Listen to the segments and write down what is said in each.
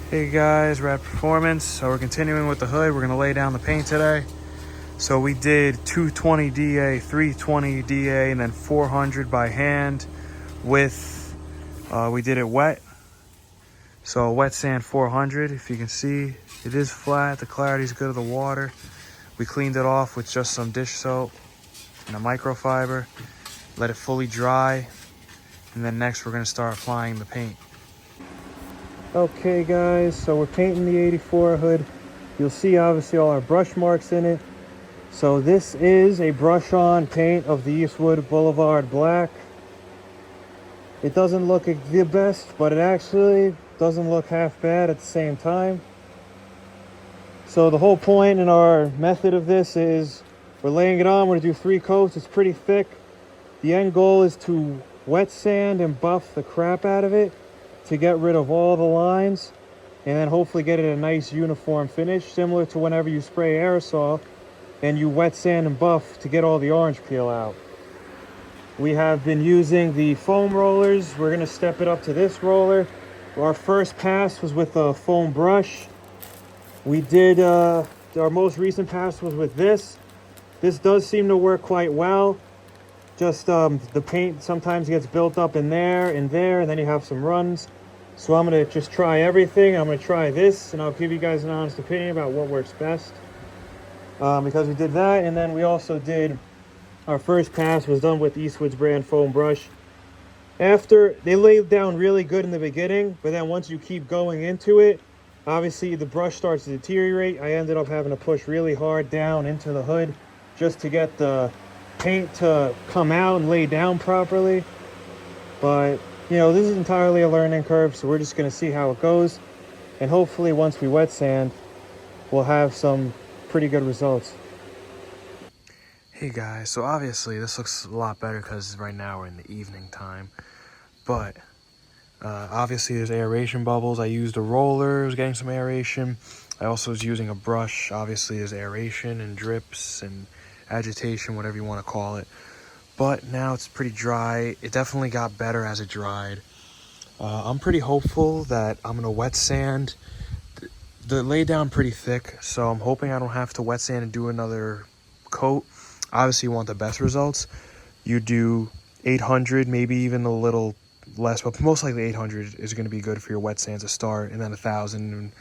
Hey guys, we're at Performance. So we're continuing with the hood. We're gonna lay down the paint today. So we did 220 DA, 320 DA, and then 400 by hand with, we did it wet. So wet sand 400, if you can see, it is flat. The clarity is good of the water. We cleaned it off with just some dish soap and a microfiber. Let it fully dry. And then next we're gonna start applying the paint. Okay guys, so we're painting the 84 hood. You'll see obviously all our brush marks in it. So this is a brush on paint of the Eastwood Boulevard black. It doesn't look the best, but it actually doesn't look half bad at the same time. So the whole point in our method of this is we're laying it on, we're gonna do 3 coats, it's pretty thick. The end goal is to wet sand and buff the crap out of it to get rid of all the lines and then hopefully get it a nice uniform finish, similar to whenever you spray aerosol and you wet sand and buff to get all the orange peel out. We have been using the foam rollers. We're gonna step it up to this roller. Our first pass was with a foam brush. We did, our most recent pass was with this. This does seem to work quite well. Just the paint sometimes gets built up in there, and then you have some runs. So I'm gonna just try everything. I'm gonna try this, and I'll give you guys an honest opinion about what works best. Because we did that, and then we also did, our first pass was done with Eastwood's brand foam brush. After, they laid down really good in the beginning, but then once you keep going into it, obviously the brush starts to deteriorate. I ended up having to push really hard down into the hood just to get the paint to come out and lay down properly. But you know, this is entirely a learning curve, so we're just going to see how it goes, and hopefully once we wet sand we'll have some pretty good results. Hey guys, so obviously this looks a lot better because right now we're in the evening time, but obviously there's aeration bubbles. I used a roller, was getting some aeration. I also was using a brush. Obviously there's aeration and drips and agitation, whatever you want to call it. But now it's pretty dry. It definitely got better as it dried. I'm pretty hopeful that I'm gonna wet sand. The lay down pretty thick, so I'm hoping I don't have to wet sand and do another coat. Obviously you want the best results. You do 800, maybe even a little less, but most likely 800 is going to be good for your wet sand to start, and then 1,000 and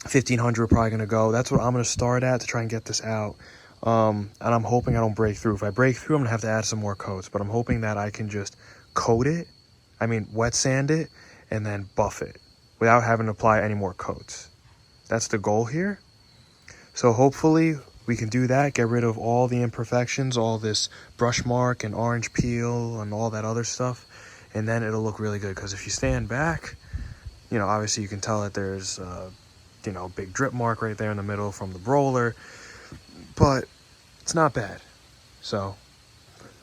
1,500 are probably going to go. That's what I'm going to start at to try and get this out. And I'm hoping I don't break through. If I break through, I'm gonna have to add some more coats, but I'm hoping that I can just coat it, wet sand it, and then buff it without having to apply any more coats. That's the goal here. So hopefully we can do that, get rid of all the imperfections, all this brush mark and orange peel and all that other stuff, and then it'll look really good. Because if you stand back, you know, obviously you can tell that there's you know, a big drip mark right there in the middle from the roller, but it's not bad. So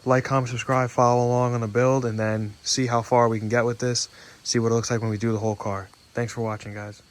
like, comment, subscribe, follow along on the build, and then see how far we can get with this, see what it looks like when we do the whole car. Thanks for watching, guys.